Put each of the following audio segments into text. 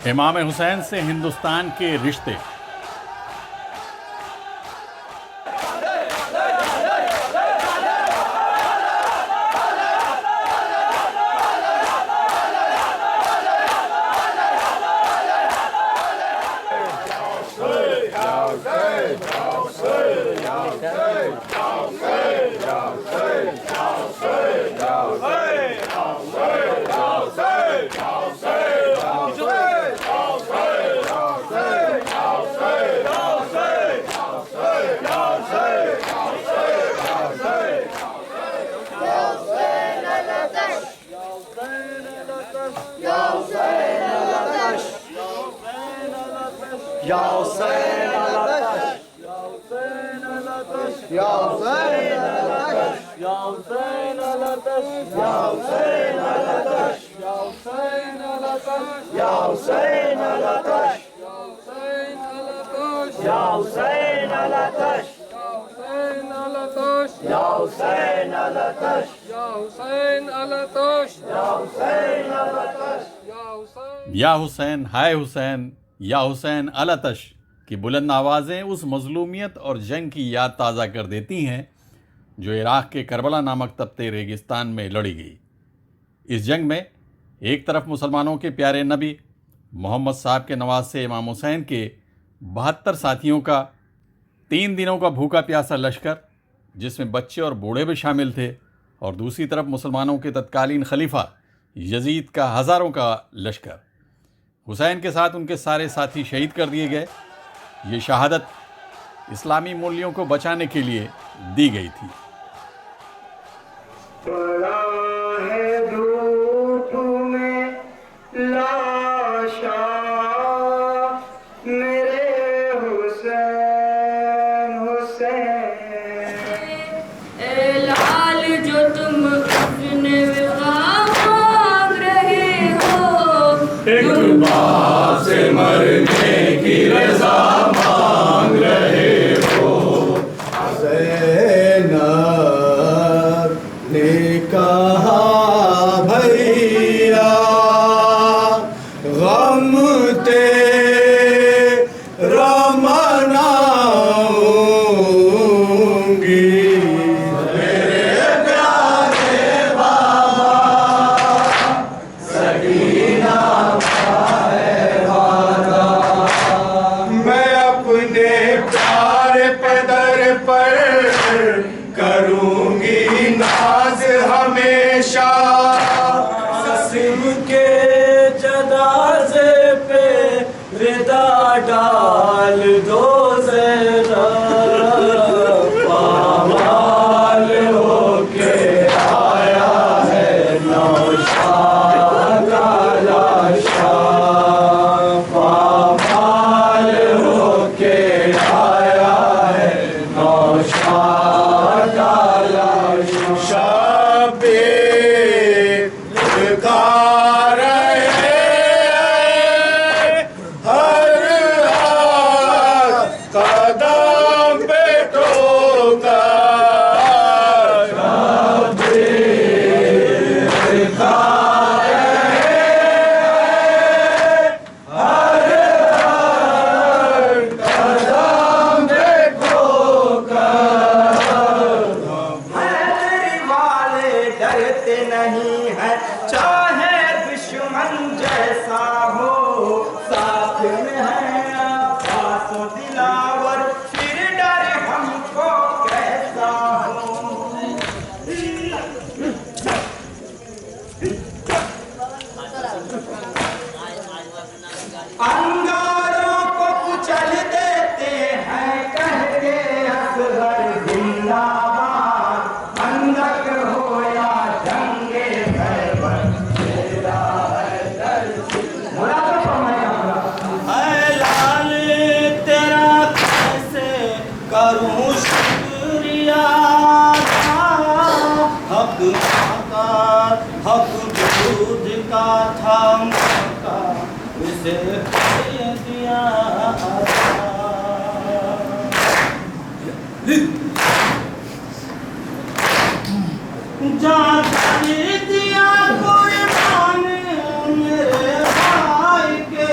इमाम हुसैन से हिंदुस्तान के रिश्ते। या हुसैन, हाय हुसैन, या हुसैन अलतश की बुलंद आवाज़ें उस मजलूमियत और जंग की याद ताज़ा कर देती हैं जो इराक़ के करबला नामक तपते रेगिस्तान में लड़ी गई। इस जंग में एक तरफ मुसलमानों के प्यारे नबी मोहम्मद साहब के नवासे इमाम हुसैन के 72 साथियों का 3 दिनों का भूखा प्यासा लश्कर, जिसमें बच्चे और बूढ़े भी शामिल थे, और दूसरी तरफ मुसलमानों के तत्कालीन खलीफा यजीद का हज़ारों का लश्कर। हुसैन के साथ उनके सारे साथी शहीद कर दिए गए। ये शहादत इस्लामी मूल्यों को बचाने के लिए दी गई थी। पड़ा है धूप में लाशा मेरे हुसैन हुसैन, ए लाल जो तुम अपने विफा मांग रहे हो, एक बात से मरने की रज़ा मांग रहे हो। ज़ैनब ने कहा भैया गम तेरा मनाऊंगी, मेरे प्यारे बाबा सकीना का है वादा, मैं अपने प्यारे पदर पर करूंगी नाज हमेशा, कस्म के जनाजे पे विदा डाल दो ज़रा, पामाल होके आया है नौशाद का लाशा, पामाल होके आया है नौशाद का लाशा। शबे गा रहे हर कदम पे ठोकर, मेरे वाले डरते नहीं है चाहे दुश्मन जैसा हो, साथ में है आवास दिलावर, फिर डर हमको कैसा हो। अंगारों को कुचल देते हैं कह के असगर जिंदाबाद, अंदक हो या जंगे खैबर, तेरा है दर्द। बोला तो फरमाया ऐ लाल तेरा कैसे करूं शुक्रिया, हक का हक दूध का था मौका, उसे दे दिया जान दिया कुर्बान मेरे भाई के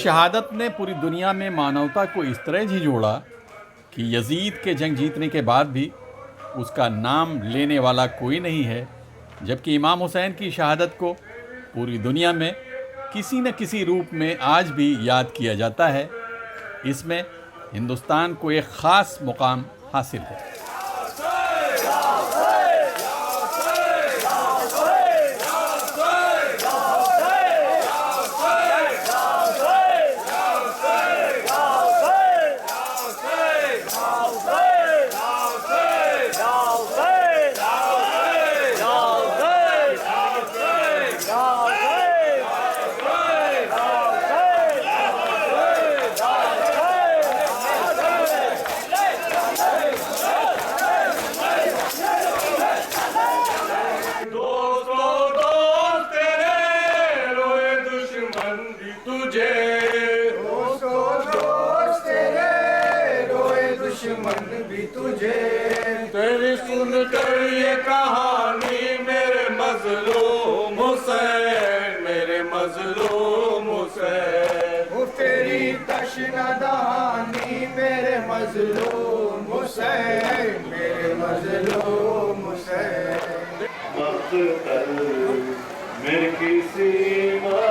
शहादत ने पूरी दुनिया में मानवता को इस तरह झिझोड़ा कि यजीद के जंग जीतने के बाद भी उसका नाम लेने वाला कोई नहीं है, जबकि इमाम हुसैन की शहादत को पूरी दुनिया में किसी न किसी रूप में आज भी याद किया जाता है। इसमें हिंदुस्तान को एक ख़ास मुकाम हासिल है। तेरी सुन कर ये कहानी मेरे मजलूम हुसैन, मेरे मजलूम हुसैन। वो तेरी तशना दहानी मेरे मजलूम हुसैन, मेरे मजलूम हुसैन। मक़तल मेरी सीमा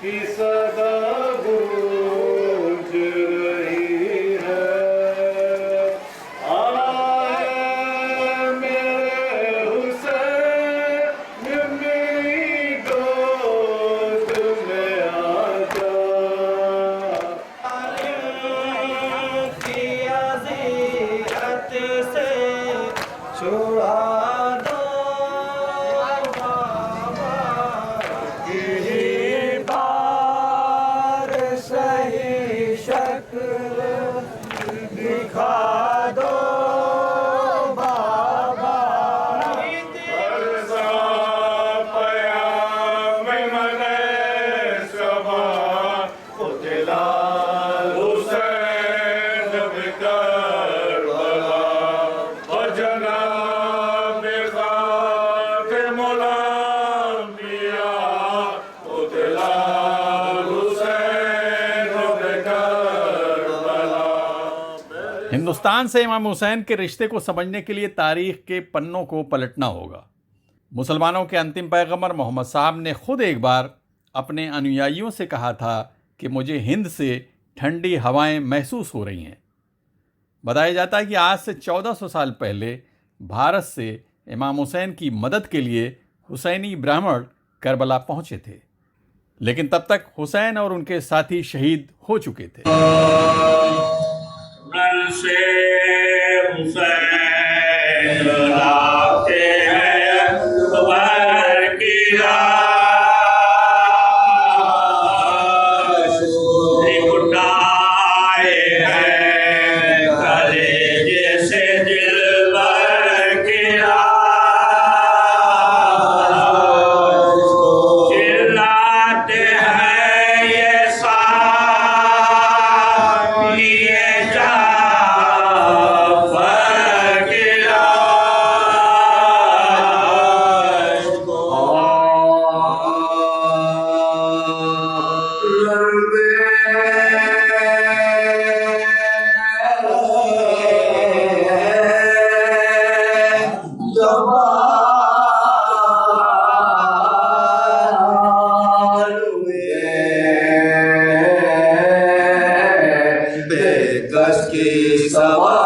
की सदा गूंज रही है। आए मेरे हुसैन मेरी गोद में आजा। की अज़ियत से छुड़ा दो बाबा यही बार सही शक्ल दिखा दो बाबा। बरसा पयाम मने सबा कुतिला हुसैन बिकरबला वजनाब खातिमुल अंबिया कुतिला हुसैन बिकरबला। हिंदुस्तान से इमाम हुसैन के रिश्ते को समझने के लिए तारीख के पन्नों को पलटना होगा। मुसलमानों के अंतिम पैगंबर मोहम्मद साहब ने खुद एक बार अपने अनुयायियों से कहा था कि मुझे हिंद से ठंडी हवाएं महसूस हो रही हैं। बताया जाता है कि आज से 1400 साल पहले भारत से इमाम हुसैन की मदद के लिए हुसैनी ब्राह्मण करबला पहुंचे थे, लेकिन तब तक हुसैन और उनके साथी शहीद हो चुके थे। रन से हुसैन लाते हैं अकबर की लाश। उठाए हैं कलेजे से दिलबर की लाश। चिल्लाते हैं ये साथ ये जाफर की लाश को। बेकस की सवारी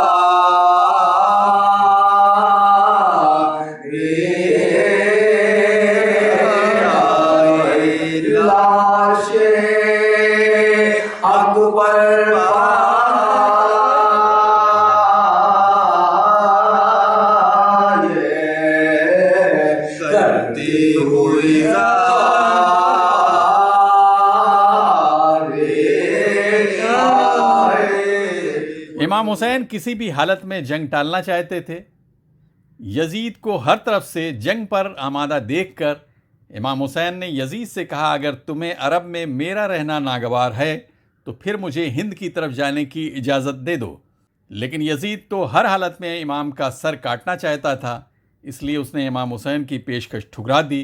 लाशे अकबर करती हुई इमाम हुसैन किसी भी हालत में जंग टालना चाहते थे। यजीद को हर तरफ से जंग पर आमादा देखकर इमाम हुसैन ने यजीद से कहा, अगर तुम्हें अरब में मेरा रहना नागवार है तो फिर मुझे हिंद की तरफ जाने की इजाज़त दे दो। लेकिन यजीद तो हर हालत में इमाम का सर काटना चाहता था, इसलिए उसने इमाम हुसैन की पेशकश ठुकरा दी।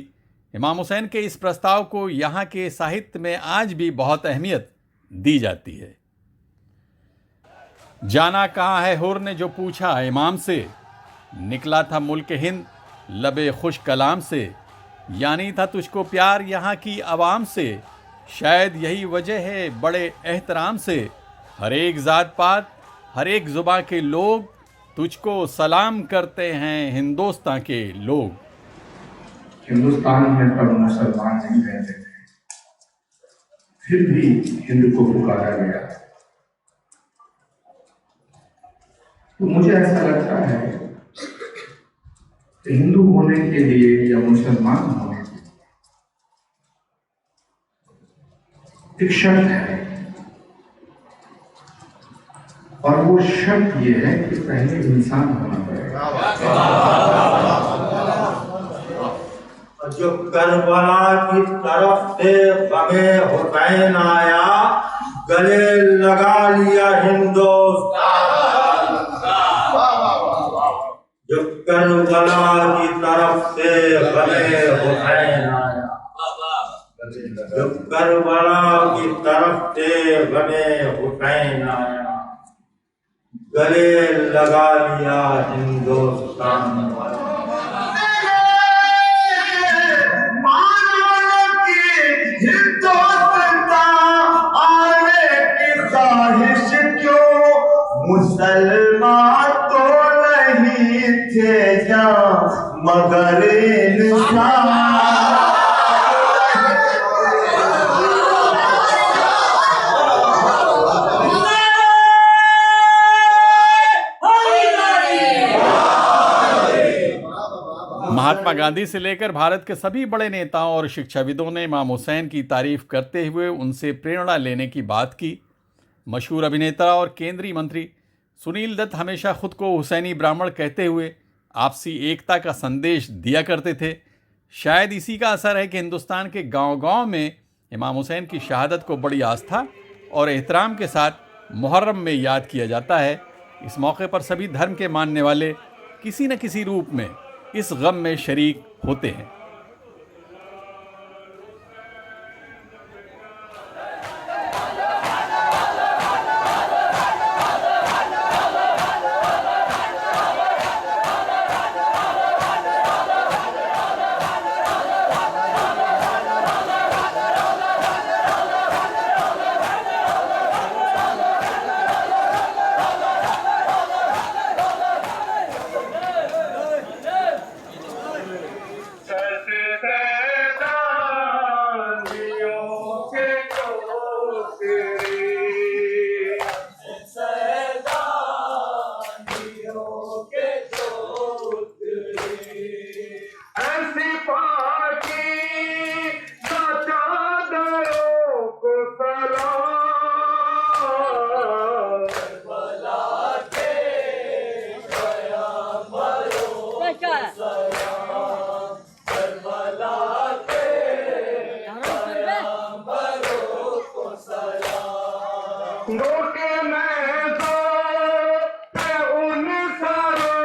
इमाम हुसैन के इस प्रस्ताव को यहाँ के साहित्य में आज भी बहुत अहमियत दी जाती है। जाना कहाँ है हुर ने जो पूछा इमाम से, निकला था मुल्क हिंद लबे खुश कलाम से, यानी था तुझको प्यार यहाँ की आवाम से, शायद यही वजह है बड़े एहतराम से, हर एक ज़ात पात हर एक ज़ुबां के लोग तुझको सलाम करते हैं हिंदुस्तान के लोग। हिंदुस्तान में तब मुसलमान नहीं रहते थे, फिर भी हिंद को पुकारा गया। तो मुझे ऐसा लगता है कि हिंदू होने के लिए या मुसलमान होने के लिए एक शर्त है, और वो शर्त ये है कि पहले इंसान होना पड़ेगा। जो करबला की तरफ से गमे हुसैन आया, गले लगा लिया हिंदुस्तान। जो करबला की तरफ से गमे हुसैन आया, जो करबला की तरफ से गमे हुसैन आया, गले लगा लिया हिंदुस्तान। मुसलमान तो नहीं थे क्या मगर इंसान। महात्मा गांधी से लेकर भारत के सभी बड़े नेताओं और शिक्षाविदों ने इमाम हुसैन की तारीफ करते हुए उनसे प्रेरणा लेने की बात की। मशहूर अभिनेता और केंद्रीय मंत्री सुनील दत्त हमेशा खुद को हुसैनी ब्राह्मण कहते हुए आपसी एकता का संदेश दिया करते थे। शायद इसी का असर है कि हिंदुस्तान के गांव-गांव में इमाम हुसैन की शहादत को बड़ी आस्था और एहतराम के साथ मुहर्रम में याद किया जाता है। इस मौके पर सभी धर्म के मानने वाले किसी न किसी रूप में इस गम में शरीक होते हैं। गोटे में तो उन सारों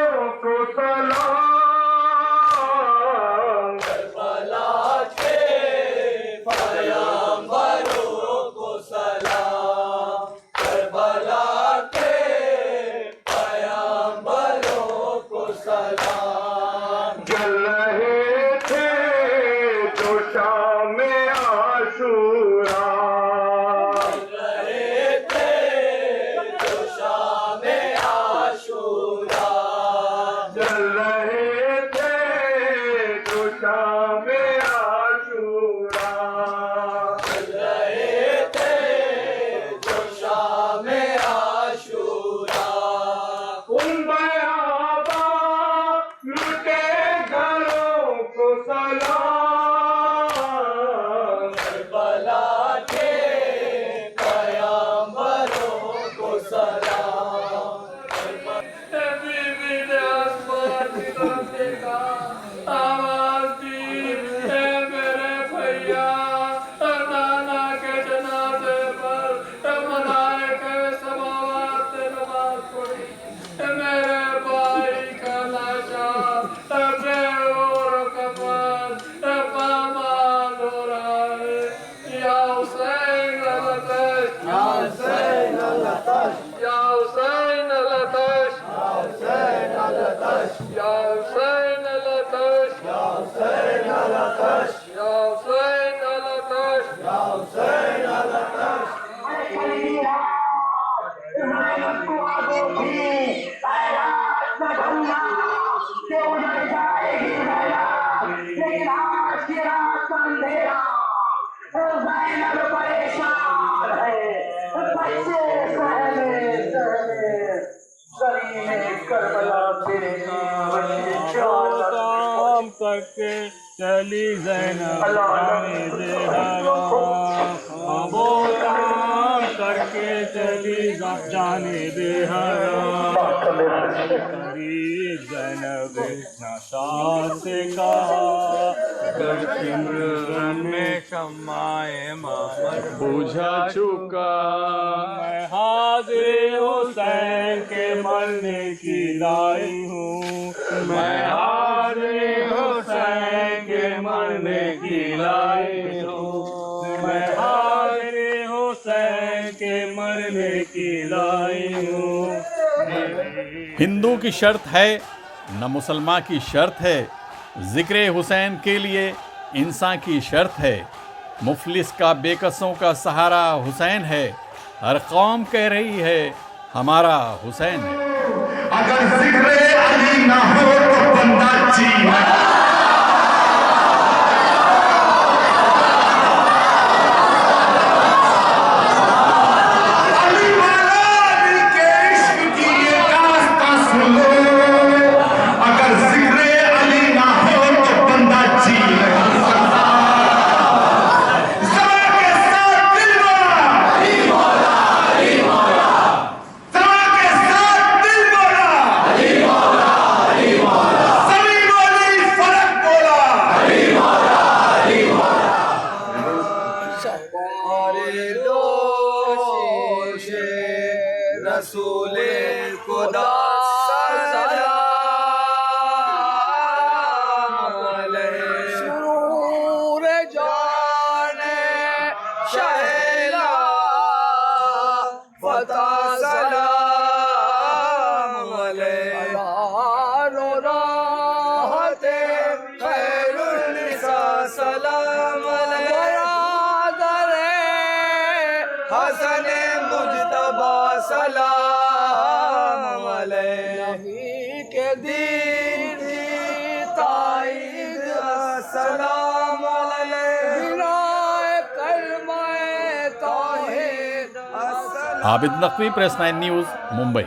करके चली ज़ैनब जाने दे हराम, वो काम करके चली जाने दे हराम। करीब ज़ैनब नशा से कहा, अगर सिमरन में शम्माए मामर बुझा चुका, मैं हाज़िर हुसैन के मरने की लाई हूँ, मैं हाज़िर हुसैन के मरने की लाई हूँ, मैं हाज़िर हुसैन के मरने की लाई हूँ। हिंदू की शर्त है न मुसलमान की शर्त है, जिक्र हुसैन के लिए इंसान की शर्त है। मुफलिस का बेकसों का सहारा हुसैन है, हर कौम कह रही है हमारा हुसैन है। अगर जिक्र अली ना हो तो बंदा चीन है। अली वाला अली के इश्क की ये दास्तां सुन लो। अगर जिक्र अली ना हो तो बंदा चीन है। ज़रा के साथ दिल बोला, ज़रा के साथ दिल बोला, सभी बोली फर्क बोला। हमारे दोषे रसूले खुदा सलाम अलैहि, सुरूर जाने शहला फता सलाम अलैहि, रो राहते खैरुन्निसा सलाम अलैहि, हसन मुजतबा सलाम अलैहि, के दीन की ताईद सलाम अलैहि, बिनाए कलमाए तौहीद। Abid Naqvi, press 9 news, Mumbai.